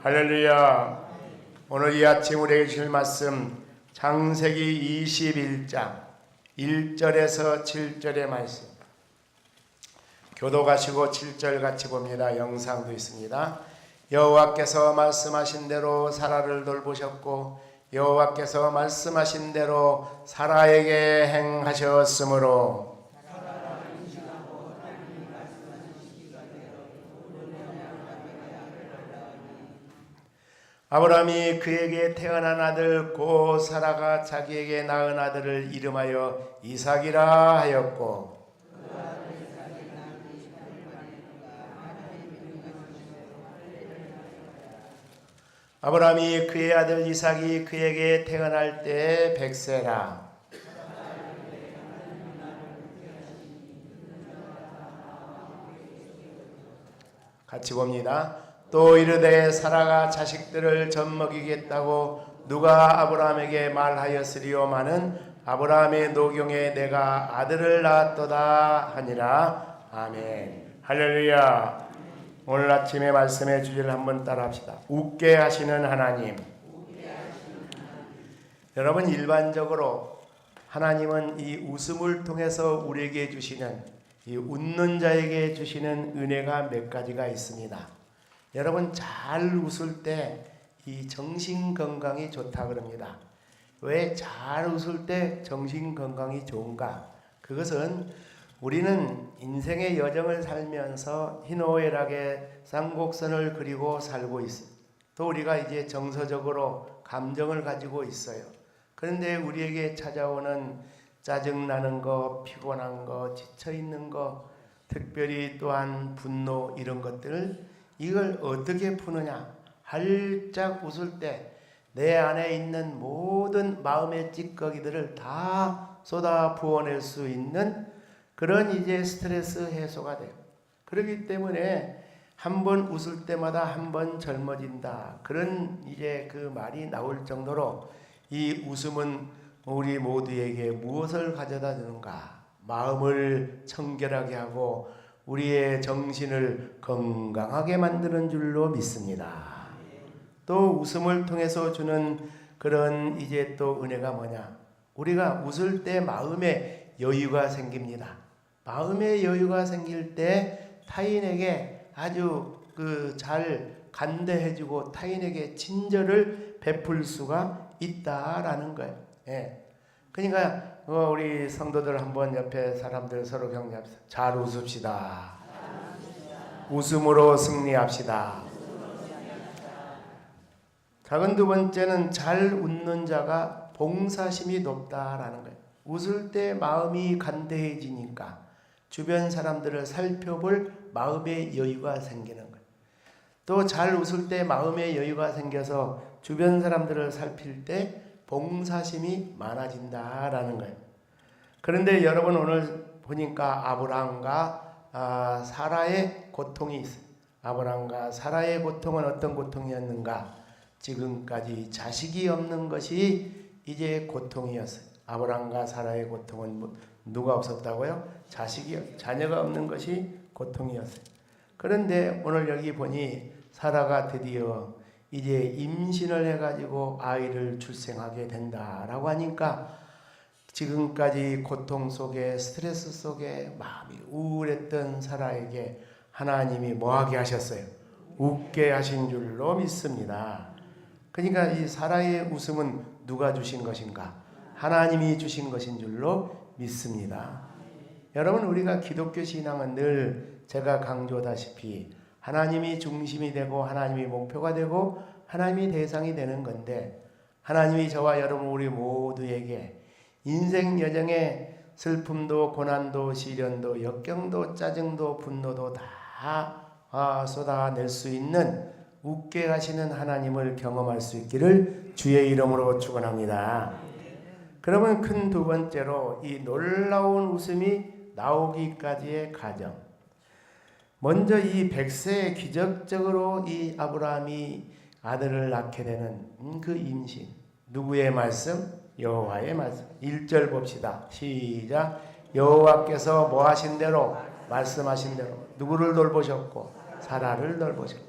할렐루야. 오늘 이 아침 우리에게 주실 말씀 창세기 21장 1절에서 7절의 말씀. 교도 가시고 7절 같이 봅니다. 영상도 있습니다. 여호와께서 말씀하신 대로 사라를 돌보셨고 여호와께서 말씀하신 대로 사라에게 행하셨으므로 아브라함이 그에게 태어난 아들 곧 사라가 자기에게 낳은 아들을 이름하여 이삭이라 하였고 아브라함이 그의 아들 이삭이 그에게 태어날 때 100세라. 같이 봅니다. 또 이르되 사라가 자식들을 젖먹이겠다고 누가 아브라함에게 말하였으리오마는 아브라함의 노경에 내가 아들을 낳았도다 하니라. 아멘. 할렐루야. 오늘 아침의 말씀의 주제를 한번 따라합시다. 웃게 하시는 하나님. 여러분, 일반적으로 하나님은 이 웃음을 통해서 우리에게 주시는, 이 웃는 자에게 주시는 은혜가 몇 가지가 있습니다. 여러분, 잘 웃을 때 이 정신 건강이 좋다 그럽니다. 왜 잘 웃을 때 정신 건강이 좋은가? 그것은 우리는 인생의 여정을 살면서 희노애락의 쌍곡선을 그리고 살고 있어요. 또 우리가 이제 정서적으로 감정을 가지고 있어요. 그런데 우리에게 찾아오는 짜증나는 거, 피곤한 거, 지쳐있는 거, 특별히 또한 분노, 이런 것들, 이걸 어떻게 푸느냐? 활짝 웃을 때 내 안에 있는 모든 마음의 찌꺼기들을 다 쏟아 부어낼 수 있는 그런 이제 스트레스 해소가 돼요. 그렇기 때문에 한 번 웃을 때마다 한 번 젊어진다. 그런 이제 그 말이 나올 정도로 이 웃음은 우리 모두에게 무엇을 가져다 주는가? 마음을 청결하게 하고 우리의 정신을 건강하게 만드는 줄로 믿습니다. 또 웃음을 통해서 주는 그런 이제 또 은혜가 뭐냐? 우리가 웃을 때 마음에 여유가 생깁니다. 마음의 여유가 생길 때 타인에게 아주 잘 간대해주고 타인에게 친절을 베풀 수가 있다라는 거예요. 예. 그러니까 우리 성도들 한번 옆에 사람들 서로 격려합시다. 잘 웃읍시다. 웃음으로 승리합시다. 작은 두 번째는 잘 웃는 자가 봉사심이 높다라는 거예요. 웃을 때 마음이 간대해지니까 주변 사람들을 살펴볼 마음의 여유가 생기는 거예요. 또 잘 웃을 때 마음의 여유가 생겨서 주변 사람들을 살필 때 봉사심이 많아진다라는 거예요. 그런데 여러분, 오늘 보니까 아브라함과 사라의 고통이 있어요. 아브라함과 사라의 고통은 어떤 고통이었는가? 지금까지 자식이 없는 것이 이제 고통이었어요. 아브라함과 사라의 고통은 누가 없었다고요? 자녀가 없는 것이 고통이었어요. 그런데 오늘 여기 보니 사라가 드디어 이제 임신을 해가지고 아이를 출생하게 된다라고 하니까 지금까지 고통 속에 스트레스 속에 마음이 우울했던 사라에게 하나님이 뭐하게 하셨어요? 웃게 하신 줄로 믿습니다. 그러니까 이 사라의 웃음은 누가 주신 것인가? 하나님이 주신 것인 줄로 믿습니다. 여러분, 우리가 기독교 신앙은 늘 제가 강조하다시피 하나님이 중심이 되고 하나님이 목표가 되고 하나님이 대상이 되는 건데, 하나님이 저와 여러분 우리 모두에게 인생 여정에 슬픔도 고난도 시련도 역경도 짜증도 분노도 다 쏟아낼 수 있는 웃게 하시는 하나님을 경험할 수 있기를 주의 이름으로 축원합니다. 그러면 큰 두 번째로 이 놀라운 웃음이 나오기까지의 과정. 먼저 이 100세에 기적적으로 이 아브라함이 아들을 낳게 되는 그 임신. 누구의 말씀? 여호와의 말씀. 1절 봅시다. 시작. 여호와께서 뭐 하신 대로? 말씀하신 대로 누구를 돌보셨고? 사라를 돌보셨고.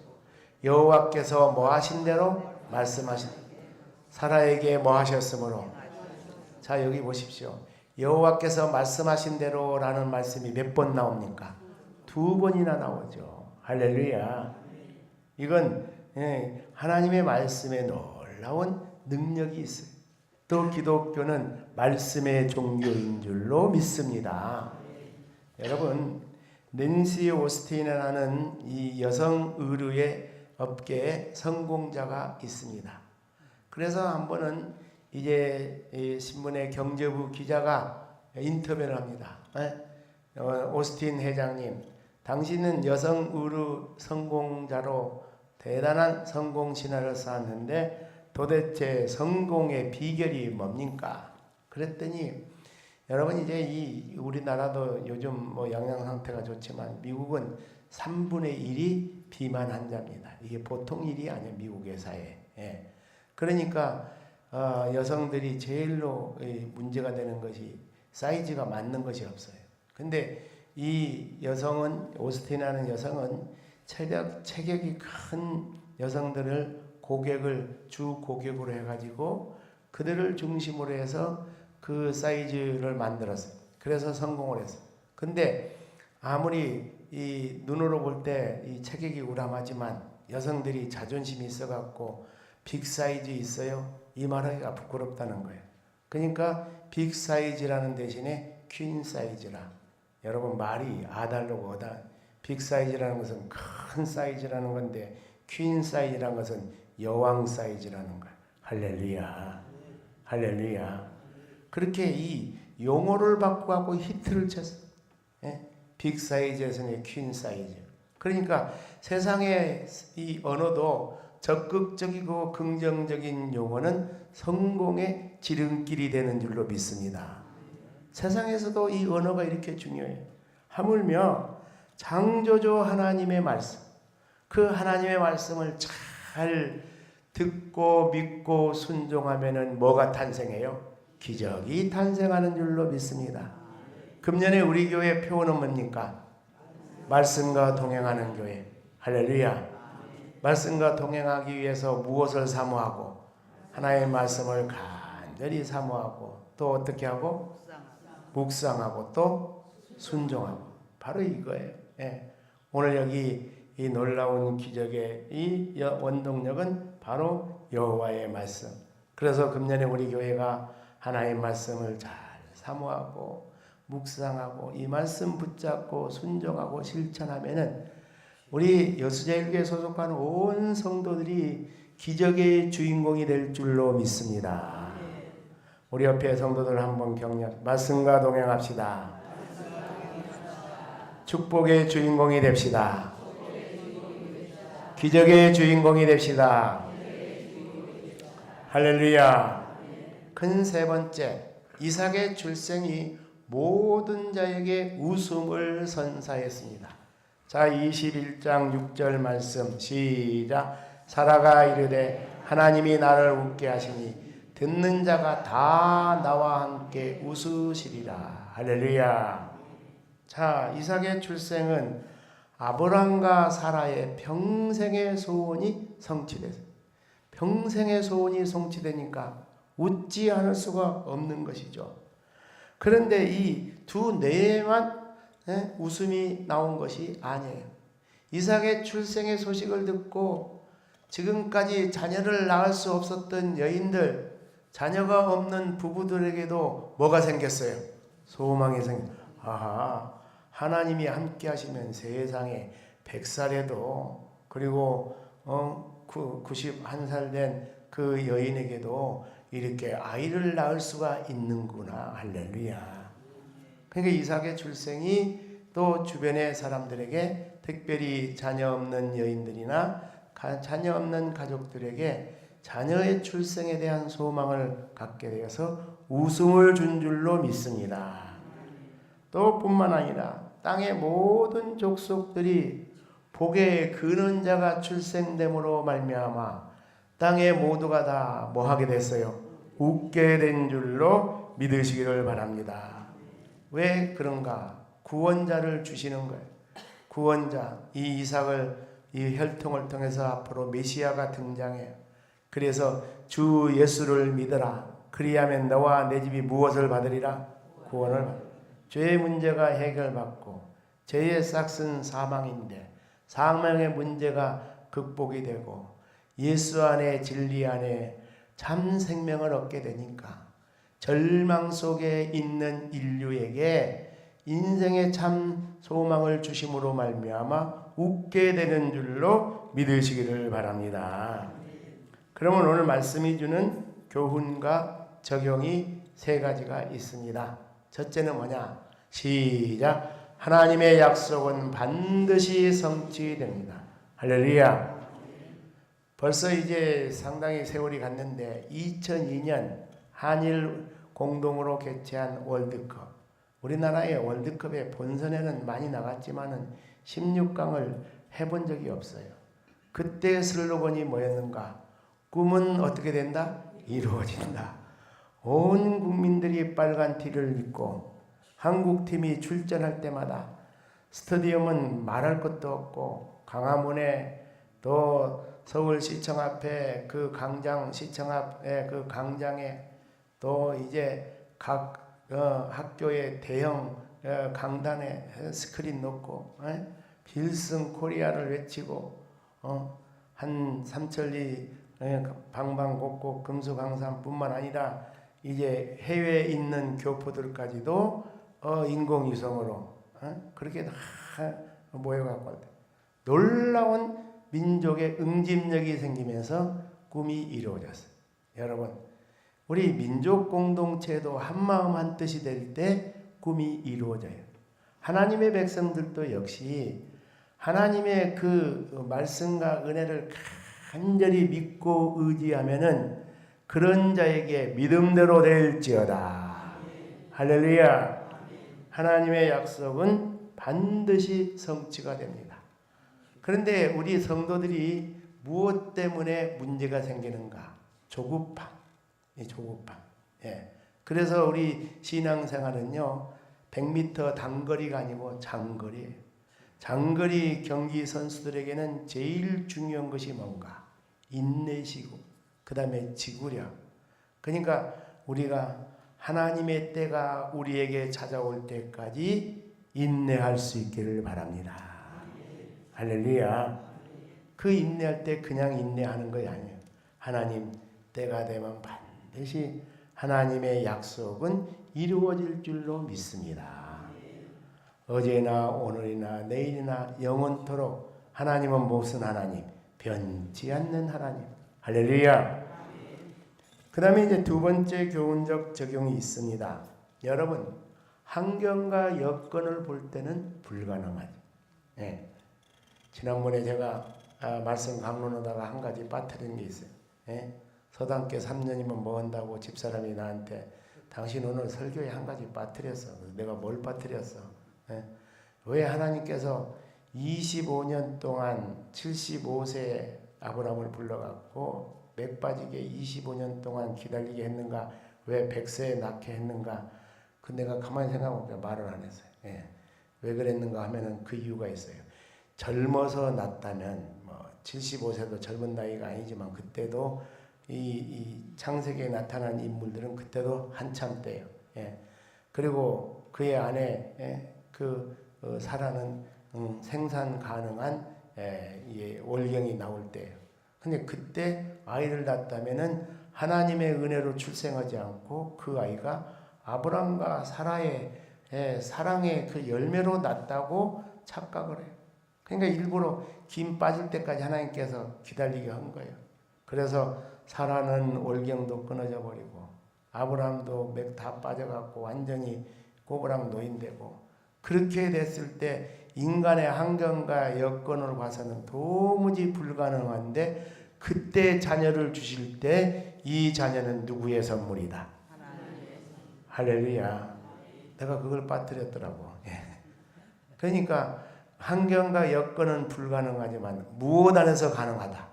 여호와께서 뭐 하신 대로 말씀하신 사라에게 뭐 하셨으므로. 자, 여기 보십시오. 여호와께서 말씀하신 대로라는 말씀이 몇 번 나옵니까? 2번이나 나오죠. 할렐루야. 이건 하나님의 말씀에 놀라운 능력이 있어요. 또 기독교는 말씀의 종교인 줄로 믿습니다. 여러분, 낸시 오스틴이라는 이 여성 의료의 업계의 성공자가 있습니다. 그래서 한 번은 이제 신문의 경제부 기자가 인터뷰를 합니다. 오스틴 회장님, 당신은 여성 의료 성공자로 대단한 성공 신화를 쌓았는데 도대체 성공의 비결이 뭡니까? 그랬더니 여러분, 이제 이 우리나라도 요즘 뭐 영양 상태가 좋지만 미국은 3분의 1이 비만 환자입니다. 이게 보통 일이 아니에요, 미국 회사에. 예. 그러니까 여성들이 제일로 문제가 되는 것이 사이즈가 맞는 것이 없어요. 근데 이 여성은, 오스틴이라는 여성은 체격이 큰 여성들을 주 고객으로 해가지고 그들을 중심으로 해서 그 사이즈를 만들었어요. 그래서 성공을 했어요. 근데 아무리 이 눈으로 볼 때 이 체격이 우람하지만 여성들이 자존심이 있어갖고 빅 사이즈 있어요? 이 말하기가 부끄럽다는 거예요. 그러니까 빅 사이즈라는 대신에 퀸 사이즈라. 여러분, 말이 아달로고 어다. 빅 사이즈라는 것은 큰 사이즈라는 건데 퀸 사이즈라는 것은 여왕 사이즈라는 거예요. 할렐루야. 할렐루야. 그렇게 이 용어를 바꾸고 히트를 쳤어요. 빅 사이즈에서는 퀸 사이즈. 그러니까 세상의 이 언어도 적극적이고 긍정적인 용어는 성공의 지름길이 되는 줄로 믿습니다. 세상에서도 이 언어가 이렇게 중요해요. 하물며 창조주 하나님의 말씀, 그 하나님의 말씀을 잘 듣고 믿고 순종하면은 뭐가 탄생해요? 기적이 탄생하는 줄로 믿습니다. 금년에 우리 교회 표어는 뭡니까? 말씀과 동행하는 교회. 할렐루야. 말씀과 동행하기 위해서 무엇을 사모하고? 하나님의 말씀을 간절히 사모하고, 또 어떻게 하고? 묵상하고, 또 순종하고. 바로 이거예요. 예. 오늘 여기 이 놀라운 기적의 이 원동력은 바로 여호와의 말씀. 그래서 금년에 우리 교회가 하나님의 말씀을 잘 사모하고 묵상하고 이 말씀 붙잡고 순종하고 실천하면은 우리 여수자일교회 소속한 온 성도들이 기적의 주인공이 될 줄로 믿습니다. 우리 옆에 성도들 한번 격려. 말씀과 동행합시다. 축복의 주인공이 됩시다. 기적의 주인공이 됩시다. 할렐루야. 큰 세 번째, 이삭의 출생이 모든 자에게 웃음을 선사했습니다. 자, 21장 6절 말씀 시작. 사라가 이르되 하나님이 나를 웃게 하시니 듣는 자가 다 나와 함께 웃으시리라. 할렐루야. 자, 이삭의 출생은 아브람과 사라의 평생의 소원이 성취됐어요. 평생의 소원이 성취되니까 웃지 않을 수가 없는 것이죠. 그런데 이 두 뇌에만 웃음이 나온 것이 아니에요. 이삭의 출생의 소식을 듣고 지금까지 자녀를 낳을 수 없었던 여인들, 자녀가 없는 부부들에게도 뭐가 생겼어요? 소망이 생겼어요. 아하, 하나님이 함께 하시면 세상에 100살에도 그리고 91살 된 그 여인에게도 이렇게 아이를 낳을 수가 있는구나. 할렐루야. 그러니까 이삭의 출생이 또 주변의 사람들에게, 특별히 자녀 없는 여인들이나 자녀 없는 가족들에게 자녀의 출생에 대한 소망을 갖게 되어서 웃음을 준 줄로 믿습니다. 또 뿐만 아니라 땅의 모든 족속들이 복의 근원자가 출생됨으로 말미암아 땅의 모두가 다 뭐하게 됐어요? 웃게 된 줄로 믿으시기를 바랍니다. 왜 그런가? 구원자를 주시는 거예요. 구원자, 이 이삭을 이 혈통을 통해서 앞으로 메시아가 등장해요. 그래서 주 예수를 믿어라. 그리하면 너와 내 집이 무엇을 받으리라? 구원을 받으리라. 죄의 문제가 해결받고 죄의 싹은 사망인데 사망의 문제가 극복이 되고 예수 안에 진리 안에 참 생명을 얻게 되니까 절망 속에 있는 인류에게 인생의 참 소망을 주심으로 말미암아 웃게 되는 줄로 믿으시기를 바랍니다. 그러면 오늘 말씀이 주는 교훈과 적용이 세 가지가 있습니다. 첫째는 뭐냐? 시작. 하나님의 약속은 반드시 성취됩니다. 할렐루야. 벌써 이제 상당히 세월이 갔는데 2002년 한일 공동으로 개최한 월드컵. 우리나라의 월드컵의 본선에는 많이 나갔지만은 16강을 해본 적이 없어요. 그때 슬로건이 뭐였는가? 꿈은 어떻게 된다? 이루어진다. 온 국민들이 빨간 티를 입고 한국팀이 출전할 때마다 스타디움은 말할 것도 없고 강화문에 또 서울시청 앞에 그 강장 시청 앞에 그 강장에 또 이제 각 학교의 대형 강단에 스크린 놓고 필승 코리아를 외치고 한 삼천리 방방곡곡 금수강산뿐만 아니라 이제 해외에 있는 교포들까지도 인공위성으로 그렇게 다 모여갖고 놀라운 민족의 응집력이 생기면서 꿈이 이루어졌어요. 여러분, 우리 민족 공동체도 한마음 한뜻이 될 때 꿈이 이루어져요. 하나님의 백성들도 역시 하나님의 그 말씀과 은혜를 간절히 믿고 의지하면은 그런 자에게 믿음대로 될지어다. 할렐루야. 하나님의 약속은 반드시 성취가 됩니다. 그런데 우리 성도들이 무엇 때문에 문제가 생기는가? 조급함. 조급함. 예. 그래서 우리 신앙생활은요, 100m 단거리가 아니고 장거리예요. 장거리 경기 선수들에게는 제일 중요한 것이 뭔가? 인내시고, 그 다음에 지구력. 그러니까 우리가 하나님의 때가 우리에게 찾아올 때까지 인내할 수 있기를 바랍니다. 할렐루야. 그 인내할 때 그냥 인내하는 것이 아니에요. 하나님 때가 되면 반드시 하나님의 약속은 이루어질 줄로 믿습니다. 어제나 오늘이나 내일이나 영원토록 하나님은 무슨 하나님? 변치 않는 하나님. 할렐루야. 그 다음에 이제 두 번째 교훈적 적용이 있습니다. 여러분, 환경과 여건을 볼 때는 불가능하죠. 예. 지난번에 제가 말씀 강론하다가 한 가지 빠뜨린 게 있어요. 예? 서당계 3년이면 뭐 한다고 집사람이 나한테 당신 오늘 설교에 한 가지 빠뜨렸어. 내가 뭘 빠뜨렸어? 예? 왜 하나님께서 25년 동안 75세 아브라함을 불러갖고 맥 빠지게 25년 동안 기다리게 했는가? 왜 100세에 낳게 했는가? 그 내가 가만히 생각해보니까 말을 안 했어요. 예. 왜 그랬는가 하면은 그 이유가 있어요. 젊어서 낳았다면 뭐 75세도 젊은 나이가 아니지만 그때도 이 창세기에 나타난 인물들은 그때도 한참 때예요. 예. 그리고 그의 안에 사라는 생산 가능한 월경이 나올 때예요. 근데 그때 아이를 낳았다면은 하나님의 은혜로 출생하지 않고 그 아이가 아브람과 사라의 사랑의 그 열매로 낳았다고 착각을 해요. 그러니까 일부러 김 빠질 때까지 하나님께서 기다리게 한 거예요. 그래서 사라는 월경도 끊어져 버리고 아브라함도 맥 다 빠져갖고 완전히 꼬부랑 노인되고 그렇게 됐을 때 인간의 환경과 여건을 봐서는 도무지 불가능한데 그때 자녀를 주실 때 이 자녀는 누구의 선물이다? 할렐루야. 내가 그걸 빠뜨렸더라고. 그러니까 환경과 여건은 불가능하지만 무엇 안에서 가능하다?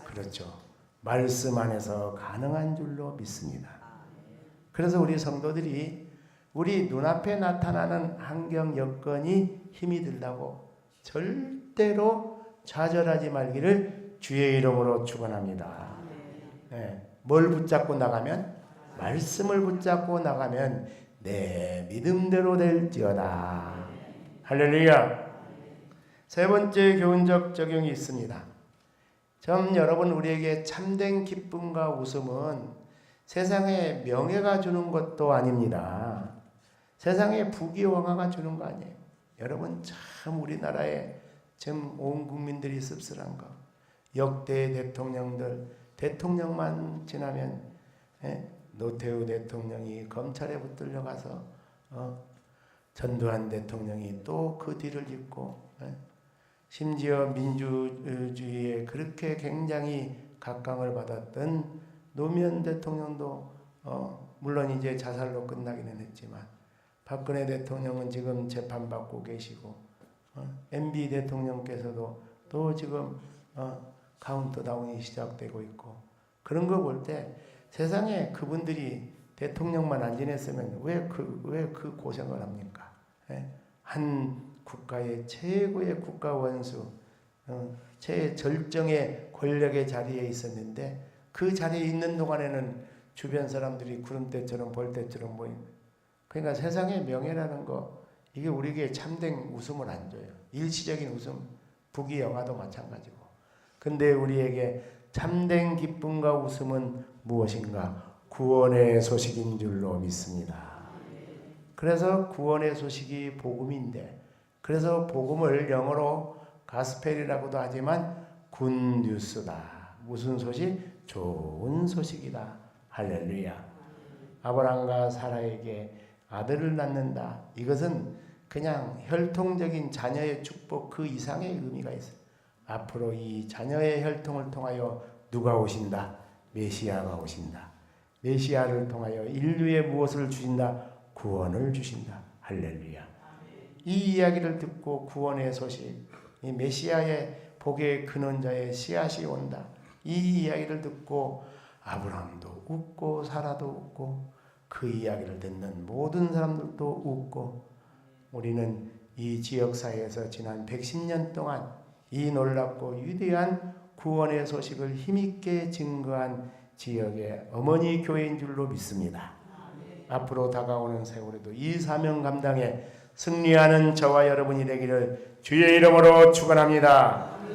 그렇죠. 말씀 안에서 가능한 줄로 믿습니다. 그래서 우리 성도들이 우리 눈앞에 나타나는 환경 여건이 힘이 들다고 절대로 좌절하지 말기를 주의 이름으로 축원합니다. 네. 뭘 붙잡고 나가면? 말씀을 붙잡고 나가면 내 믿음대로 될지어다. 할렐루야. 세 번째 교훈적 적용이 있습니다. 여러분, 우리에게 참된 기쁨과 웃음은 세상에 명예가 주는 것도 아닙니다. 세상에 부귀영화가 주는 거 아니에요. 여러분, 참 우리나라에 지금 온 국민들이 씁쓸한 거. 역대 대통령들, 대통령만 지나면 노태우 대통령이 검찰에 붙들려 가서 전두환 대통령이 또 그 뒤를 잇고, 심지어 민주주의에 그렇게 굉장히 각광을 받았던 노무현 대통령도 물론 이제 자살로 끝나기는 했지만, 박근혜 대통령은 지금 재판받고 계시고, MB 대통령께서도 또 지금 카운트다운이 시작되고 있고, 그런 거 볼 때 세상에 그분들이 대통령만 안 지냈으면 왜 그 고생을 합니까? 한 국가의 최고의 국가 원수, 최절정의 권력의 자리에 있었는데, 그 자리에 있는 동안에는 주변 사람들이 구름대처럼 벌떼처럼 보입니다. 그러니까 세상의 명예라는 거, 이게 우리에게 참된 웃음을 안 줘요. 일시적인 웃음, 부귀영화도 마찬가지고. 근데 우리에게 참된 기쁨과 웃음은 무엇인가? 구원의 소식인 줄로 믿습니다. 그래서 구원의 소식이 복음인데, 그래서 복음을 영어로 가스펠이라고도 하지만 굿뉴스다. 무슨 소식? 좋은 소식이다. 할렐루야. 아브라함과 사라에게 아들을 낳는다. 이것은 그냥 혈통적인 자녀의 축복 그 이상의 의미가 있어요. 앞으로 이 자녀의 혈통을 통하여 누가 오신다? 메시아가 오신다. 메시아를 통하여 인류에 무엇을 주신다? 구원을 주신다. 할렐루야. 이 이야기를 듣고 구원의 소식, 이 메시아의 복의 근원자의 씨앗이 온다. 이 이야기를 듣고 아브라함도 웃고 사라도 웃고 그 이야기를 듣는 모든 사람들도 웃고, 우리는 이 지역사회에서 지난 110년 동안 이 놀랍고 위대한 구원의 소식을 힘있게 증거한 지역의 어머니 교회인 줄로 믿습니다. 앞으로 다가오는 세월에도 이 사명 감당에 승리하는 저와 여러분이 되기를 주의 이름으로 축원합니다.